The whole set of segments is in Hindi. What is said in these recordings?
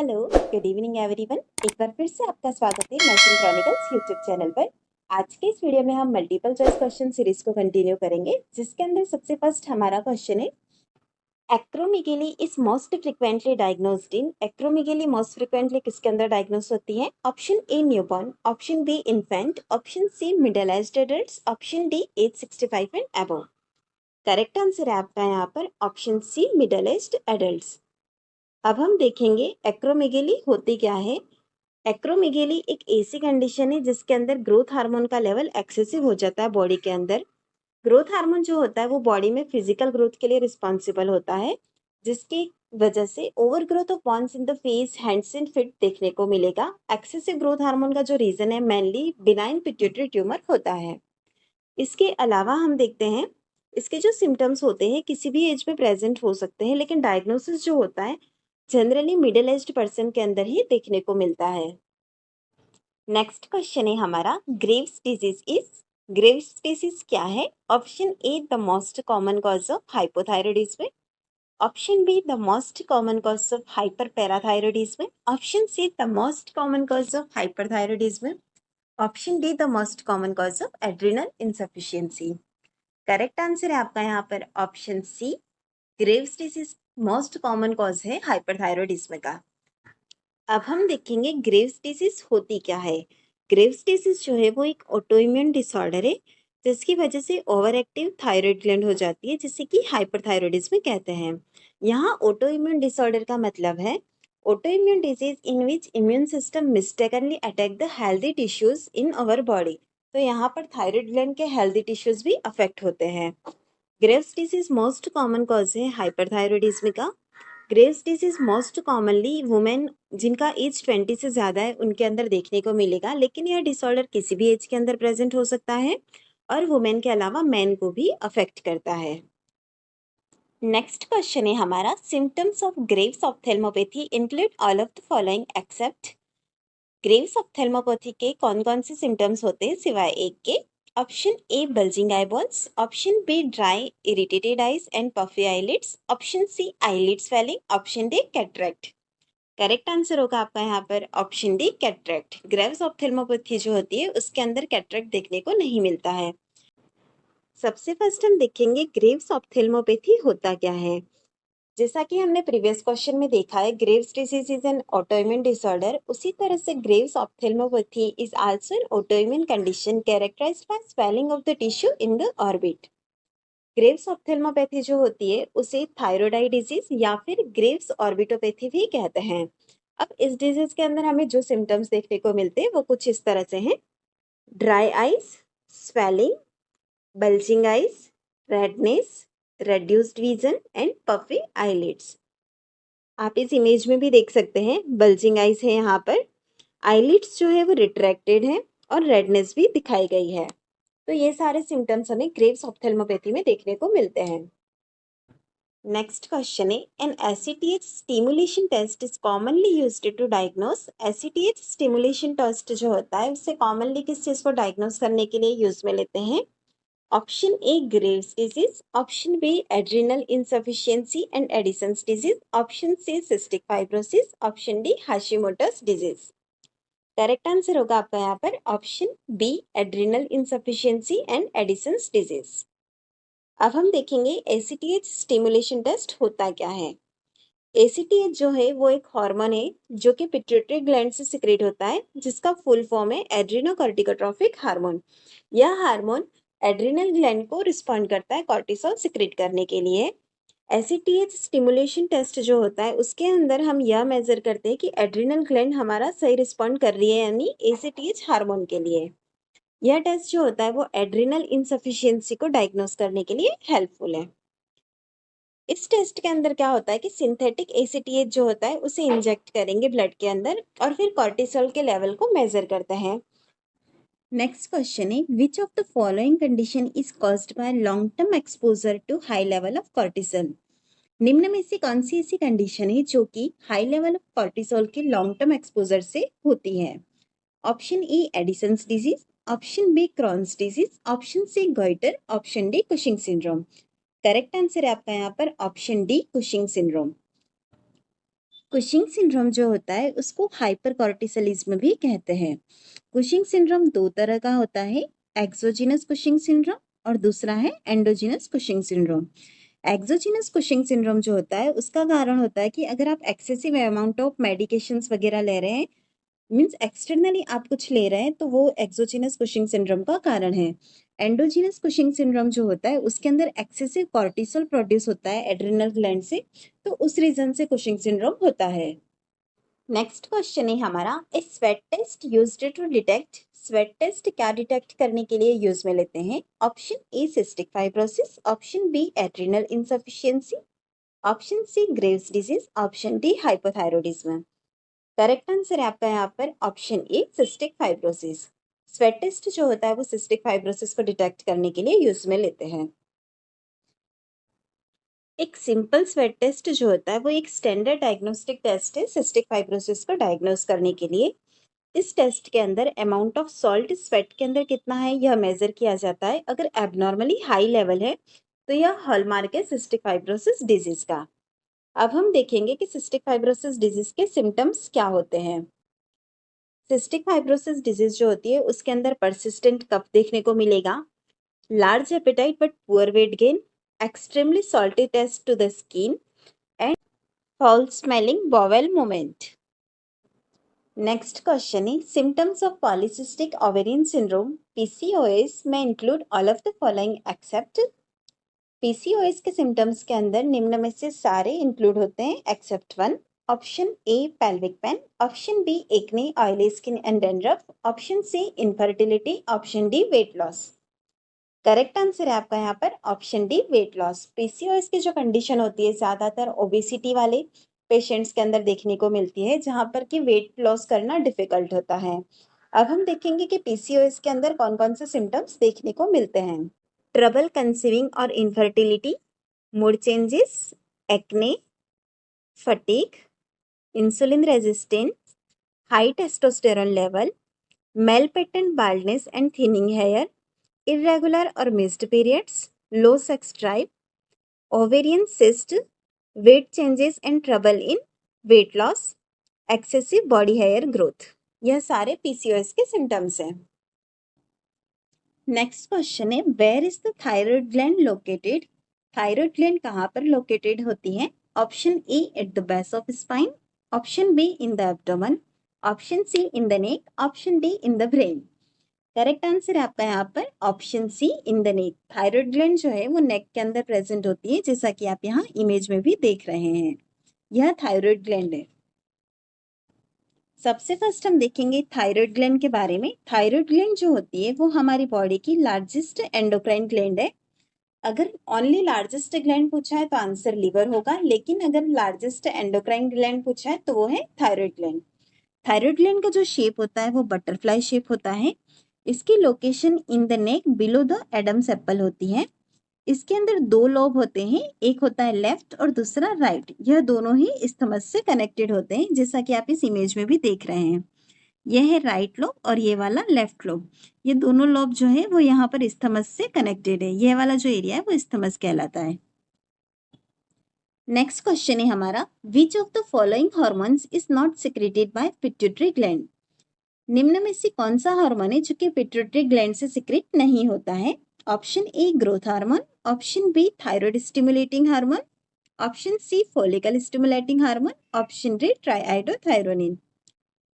Hello, good evening everyone. एक बार फिर से आपका स्वागत है नर्सिंग क्रॉनिकल्स यूट्यूब चैनल पर। आज के इस वीडियो में हम मल्टीपल चॉइस क्वेश्चन सीरीज को कंटिन्यू करेंगे, जिसके अंदर सबसे फर्स्ट हमारा क्वेश्चन है acromegaly is most frequently diagnosed in. Acromegaly most frequently किसके अंदर डायग्नोस होती है? Option A newborn, option B infant, option C middle aged adults, option D age 65 and above. Correct answer है आपका यहाँ पर option C middle aged adults. अब हम देखेंगे एक्रोमेगेली होती क्या है। एक्रोमेगेली एक ऐसी कंडीशन है जिसके अंदर ग्रोथ हार्मोन का लेवल एक्सेसिव हो जाता है बॉडी के अंदर। ग्रोथ हार्मोन जो होता है वो बॉडी में फिजिकल ग्रोथ के लिए रिस्पॉन्सिबल होता है, जिसकी वजह से over growth of bones in the face, hands and feet देखने को मिलेगा। एक्सेसिव ग्रोथ हार्मोन का जो रीजन है मेनली बिनाइन पिट्यूटरी ट्यूमर होता है। इसके अलावा हम देखते हैं इसके जो सिम्टम्स होते हैं किसी भी एज में प्रेजेंट हो सकते हैं, लेकिन डायग्नोसिस जो होता है जनरली मिडिल एज्ड पर्सन के अंदर ही देखने को मिलता है। नेक्स्ट क्वेश्चन है हमारा Graves disease is. Graves disease क्या है? Option A the most common cause of hypothyroidism, option B the most common cause of hyperparathyroidism, option C the most common cause of hyperthyroidism, option D the most common cause of adrenal insufficiency. Correct answer है आपका यहाँ पर option C, Graves disease most common cause है हाइपरथायरॉयडिज्म का। अब हम देखेंगे ग्रेव्स डिजीज होती क्या है। ग्रेव्स डिजीज जो है वो एक ऑटोइम्यून डिसऑर्डर है, जिसकी वजह से ओवर एक्टिव थायराइड ग्लैंड हो जाती है, जिसे कि हाइपरथायरॉयडिज्म कहते हैं। यहाँ ऑटोइम्यून डिसऑर्डर का मतलब है autoimmune disease in which immune system mistakenly attack the healthy tissues in our body. तो यहाँ पर थायराइड ग्लैंड के हेल्दी टिश्यूज भी अफेक्ट होते हैं। Graves disease most common cause है हाइपरथायरॉयडिज्म का। Graves disease most commonly women जिनका एज 20 से ज़्यादा है उनके अंदर देखने को मिलेगा, लेकिन यह डिसऑर्डर किसी भी एज के अंदर प्रेजेंट हो सकता है और वुमेन के अलावा मैन को भी अफेक्ट करता है। नेक्स्ट क्वेश्चन है हमारा symptoms of Graves ऑप्थेल्मोपैथी include all of the following accept. Graves ऑप्थेल्मोपैथी के कौन कौन से सिम्टम्स होते हैं सिवाय एक के? Option A bulging eyeballs, option B dry irritated eyes and puffy eyelids, option C eyelid swelling, option D cataract. Correct answer होगा आपका यहाँ पर option D cataract. Graves ophthalmopathy जो होती है उसके अंदर कैटरेक्ट देखने को नहीं मिलता है। सबसे फर्स्ट हम देखेंगे ग्रेव्स ऑप्थेल्मोपैथी होता क्या है। जैसा कि हमने प्रीवियस क्वेश्चन में देखा है Graves disease is an autoimmune disorder, उसी तरह से Graves ophthalmopathy is also an autoimmune condition characterised by swelling of the tissue in the orbit. Graves ophthalmopathy जो होती है उसे थायराइड आई डिजीज या फिर ग्रेव्स ऑर्बिटोपैथी भी कहते हैं। अब इस डिजीज के अंदर हमें जो सिम्टम्स देखने को मिलते हैं वो कुछ इस तरह से हैं: dry eyes, swelling, bulging eyes, redness, reduced vision and puffy eyelids. आप इस इमेज में भी देख सकते हैं बल्जिंग आइज है यहाँ पर, आईलिड्स जो है वो रिट्रैक्टेड है और रेडनेस भी दिखाई गई है। तो ये सारे सिम्टम्स हमें ग्रेव्स ऑप्थेल्मोपैथी में देखने को मिलते हैं। नेक्स्ट क्वेश्चन है an ACTH stimulation test is commonly used to diagnose. ACTH stimulation test जो होता है उससे कॉमनली किस चीज को डायग्नोस करने के लिए यूज में लेते हैं? Option A Graves disease, option B adrenal insufficiency and Addison's disease, option C cystic fibrosis, option D Hashimoto's disease. Correct answer होगा आपका यहाँ पर option B adrenal insufficiency and Addison's disease. अब हम देखेंगे एसीटीएच स्टिमुलेशन टेस्ट होता क्या है। एसीटीएच जो है वो एक हार्मोन है जो कि पिट्यूटरी ग्लैंड से सिक्रेट होता है, जिसका फुल फॉर्म है एड्रिनोकॉर्टिकोट्रोपिक हार्मोन। यह हार्मोन एड्रिनल ग्लैंड को रिस्पॉन्ड करता है कॉर्टिसोल सिक्रेट करने के लिए। एसीटीएच स्टिमुलेशन टेस्ट जो होता है उसके अंदर हम यह मेजर करते हैं कि एड्रिनल ग्लैंड हमारा सही रिस्पॉन्ड कर रही है यानी एसीटीएच हार्मोन के लिए। यह टेस्ट जो होता है वो एड्रिनल इनसफिशियंसी को डायग्नोस करने के लिए हेल्पफुल है। इस टेस्ट के अंदर क्या होता है कि सिंथेटिक एसीटीएच जो होता है उसे इंजेक्ट करेंगे ब्लड के अंदर और फिर कॉर्टिसोल के लेवल को मेजर करते हैं। नेक्स्ट क्वेश्चन है which of the following condition is caused by long term exposure to high level of cortisol. निम्न में से कौन सी ऐसी कंडीशन है जो कि हाई लेवल ऑफ कॉर्टिसोल के लॉन्ग टर्म एक्सपोजर से होती है? Option A Addison's disease, option B Crohn's disease, option C goitre, option D Cushing syndrome. Correct answer है आपका यहाँ पर option D Cushing syndrome. Cushing syndrome जो होता है उसको हाइपरकॉर्टिसोलिज्म भी कहते हैं। कुशिंग सिंड्रोम दो तरह का होता है, एक्सोजीनस कुशिंग सिंड्रोम और दूसरा है endogenous Cushing syndrome. Exogenous Cushing syndrome जो होता है उसका कारण होता है कि अगर आप एक्सेसिव अमाउंट ऑफ मेडिकेशंस वगैरह ले रहे हैं, मीन्स एक्सटर्नली आप कुछ ले रहे हैं, तो वो एक्सोजीनस कुशिंग सिंड्रोम का कारण है। एंडोजीनस कुशिंग सिंड्रोम जो होता है उसके अंदर एक्सेसिव कॉर्टिसोल प्रोड्यूस होता है एड्रिनल ग्लैंड से, तो उस रीजन से कुशिंग सिंड्रोम होता है। नेक्स्ट क्वेश्चन है हमारा, a sweat test used to detect, sweat test क्या डिटेक्ट करने के लिए यूज में लेते हैं? Option A cystic fibrosis, option B adrenal insufficiency, option C Graves disease, option D hypothyroidism. Correct answer है आपका यहाँ पर option A cystic fibrosis. Sweat test जो होता है वो सिस्टिक फाइब्रोसिस को डिटेक्ट करने के लिए यूज में लेते हैं। एक सिंपल स्वेट टेस्ट जो होता है वो एक स्टैंडर्ड डायग्नोस्टिक टेस्ट है सिस्टिक फाइब्रोसिस को डायग्नोस करने के लिए। इस टेस्ट के अंदर अमाउंट ऑफ सॉल्ट स्वेट के अंदर कितना है यह मेजर किया जाता है। अगर एबनॉर्मली हाई लेवल है तो यह हॉलमार्क है सिस्टिक फाइब्रोसिस डिजीज का। अब हम देखेंगे कि सिस्टिक फाइब्रोसिस डिजीज के सिम्टम्स क्या होते हैं। सिस्टिक फाइब्रोसिस डिजीज जो होती है उसके अंदर परसिस्टेंट कफ देखने को मिलेगा, large appetite but poor weight gain, extremely salty taste to the skin and foul smelling bowel movement. Next question है, symptoms of polycystic ovarian syndrome PCOS में include all of the following except. PCOS के सिम्टम्स के अंदर निम्न में से सारे इंक्लूड होते हैं except one. Option A pelvic pain, option B acne oily skin and dandruff, option C infertility, option D weight loss. Correct answer है आपका यहाँ पर option D weight loss. PCOS की जो कंडीशन होती है ज्यादातर ओबेसिटी वाले पेशेंट्स के अंदर देखने को मिलती है, जहां पर कि वेट लॉस करना डिफिकल्ट होता है। अब हम देखेंगे कि पीसीओएस के अंदर कौन कौन से सिम्टम्स देखने को मिलते हैं। ट्रबल कंसीविंग और infertility, mood changes, acne, fatigue, insulin resistance, high testosterone level, male pattern baldness and thinning hair, irregular or missed periods, low sex drive, ovarian cyst, weight changes and trouble in weight loss, excessive body hair growth। यह सारे पीसीओएस के सिम्टम्स हैं। नेक्स्ट क्वेश्चन है, where is the thyroid gland located? Thyroid gland कहाँ पर लोकेटेड होती है? Option A at the base of spine, option B in the abdomen, option C in the neck, option D in the brain. Correct answer है आपका यहाँ पर option C in the neck. Thyroid gland जो है वो नेक के अंदर प्रेजेंट होती है, जैसा कि आप यहाँ इमेज में भी देख रहे हैं। यह थायराइड ग्लैंड है। सबसे फर्स्ट हम देखेंगे थायराइड ग्लैंड के बारे में। थायराइड ग्लैंड जो होती है वो हमारी बॉडी की लार्जेस्ट एंडोक्राइन ग्लैंड है। अगर ओनली लार्जेस्ट ग्लैंड पूछा है तो आंसर लीवर होगा, लेकिन अगर लार्जेस्ट एंडोक्राइन ग्लैंड पूछा है तो वो है थायराइड ग्लैंड। थायराइड ग्लैंड का जो शेप होता है वो बटरफ्लाई शेप होता है। इसकी location in the neck below the Adam's apple होती है। इसके अंदर दो लोब होते हैं, एक होता है लेफ्ट और दूसरा राइट। यह दोनों ही इस्थमस से कनेक्टेड होते हैं, जैसा कि आप इस इमेज में भी देख रहे हैं। यह है राइट लोब और ये वाला लेफ्ट लोब। ये दोनों लोब जो है वो यहाँ पर इस्थमस से कनेक्टेड है। यह वाला जो एरिया है वो इस्थमस कहलाता है। नेक्स्ट क्वेश्चन है हमारा, विच of the following hormones is not secreted by pituitary gland? निम्न में से कौन सा हार्मोन है जो कि पिट्यूटरी ग्लैंड से सिक्रेट नहीं होता है? Option A growth hormone, option B thyroid stimulating hormone, option C follicle stimulating hormone, option D triiodothyronine.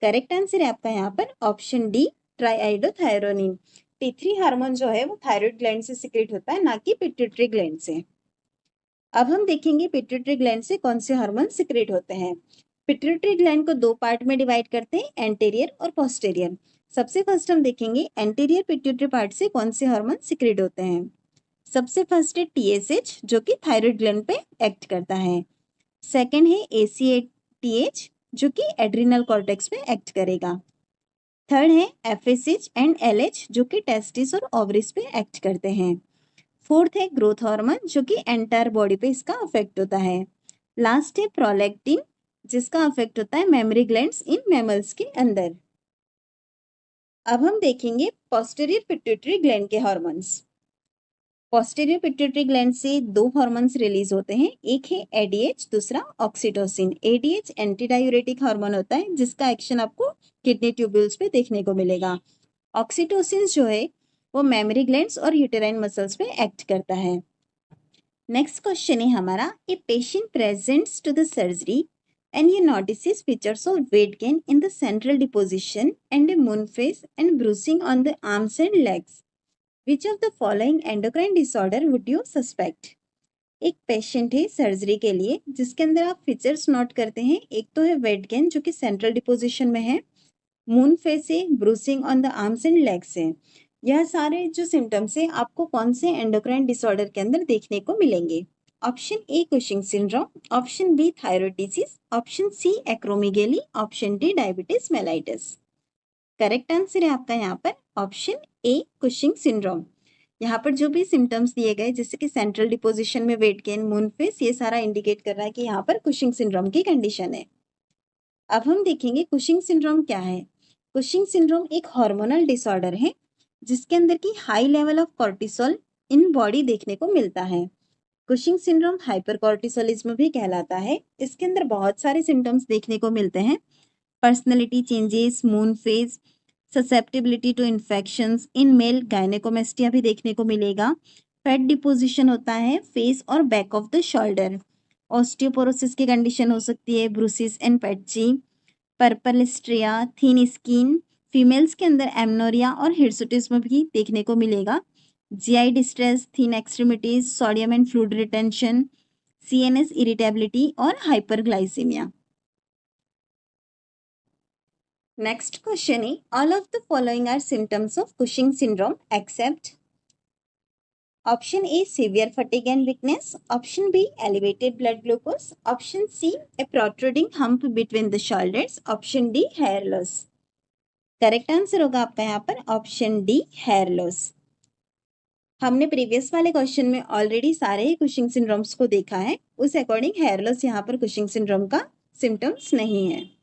Correct answer है आपका यहाँ पर ऑप्शन डी ट्राइआइडोथायरोनिन। T3 हार्मोन जो है वो थायराइड ग्लैंड से सिक्रेट होता है, ना कि पिट्यूटरी ग्लैंड से। अब हम देखेंगे पिट्यूटरी ग्लैंड से कौन से हार्मोन सिक्रेट होते हैं। पिट्यूटरी ग्लैंड को दो पार्ट में डिवाइड करते हैं, एंटीरियर और पोस्टीरियर। सबसे फर्स्ट हम देखेंगे एंटीरियर पिट्यूटरी पार्ट से कौन से हार्मोन सिक्रेट होते हैं। सबसे फर्स्ट है टीएसएच जो कि थायराइड ग्लैंड पे एक्ट करता है। सेकंड है एसीएटीएच जो कि एड्रिनल कॉर्टेक्स पे एक्ट करेगा। थर्ड है एफएसएच एंड एलएच जो कि टेस्टिस और ओवरीज पे एक्ट करते हैं। फोर्थ है ग्रोथ हार्मोन जो कि एंटायर बॉडी पे इसका अफेक्ट होता है। लास्ट है प्रोलैक्टिन जिसका अफेक्ट होता है मेमोरी ग्लैंड्स इन मैमल्स के अंदर। अब हम देखेंगे पोस्टीरियर पिट्यूटरी ग्लैंड के हार्मोन्स। पोस्टीरियर पिट्यूटरी ग्लैंड से दो हार्मोन्स रिलीज होते हैं, एक है एडीएच, दूसरा oxytocin. ADH anti diuretic hormone होता है जिसका एक्शन आपको किडनी ट्यूब्यूल्स पे देखने को मिलेगा। ऑक्सीटोसिन जो है वो मेमोरी ग्लैंड्स और यूटेराइन मसल्स पे एक्ट करता है। नेक्स्ट क्वेश्चन है हमारा, a patient presents to the surgery and he notices features of weight gain in the central deposition and a moon face and bruising on the arms and legs. Which of the following endocrine disorder would you suspect? एक पेशेंट है सर्जरी के लिए जिसके अंदर आप फीचर्स नोट करते हैं, एक तो है वेट गेन जो कि सेंट्रल डिपोजिशन में है, मून फेस है, bruising on the arms and legs है। यह सारे जो सिम्टम्स है आपको कौन से एंडोक्राइन डिसऑर्डर के अंदर देखने को मिलेंगे? Option A Cushing syndrome, option B thyroid disease, option C acromegaly, option D diabetes mellitus. Correct answer है आपका यहाँ पर ऑप्शन ए कुशिंग सिंड्रोम। यहाँ पर जो भी सिम्टम्स दिए गए जैसे कि सेंट्रल डिपोजिशन में वेट गेन, मून फेस, ये सारा इंडिकेट कर रहा है कि यहाँ पर कुशिंग सिंड्रोम की कंडीशन है। अब हम देखेंगे कुशिंग सिंड्रोम क्या है। कुशिंग सिंड्रोम एक हार्मोनल डिसऑर्डर है जिसके अंदर की high level of cortisol in body देखने को मिलता है। कुशिंग सिंड्रोम हाइपरकॉर्टिसोलिज्म भी कहलाता है। इसके अंदर बहुत सारे सिम्टम्स देखने को मिलते हैं, personality changes, moon face, susceptibility to infections, in male gynaecomastia भी देखने को मिलेगा, फैट डिपोजिशन होता है फेस और back of the shoulder, osteoporosis की कंडीशन हो सकती है, bruises and patchy, purple striae, thin skin, females के अंदर एमनोरिया और हिर्सुटिज्म भी देखने को मिलेगा, GI distress, thin extremities, sodium and fluid retention, CNS irritability और hyperglycaemia. Next question is, all of the following are symptoms of Cushing syndrome except option A severe fatigue and weakness, option B elevated blood glucose, option C a protruding hump between the shoulders, option D hair loss। Correct answer होगा आपका यहाँ पर ऑप्शन डी हेयर लॉस। हमने प्रीवियस वाले क्वेश्चन में ऑलरेडी सारे ही कुशिंग सिंड्रोम्स को देखा है, उस अकॉर्डिंग हेयर लॉस यहाँ पर कुशिंग सिंड्रोम का सिम्टम्स नहीं है।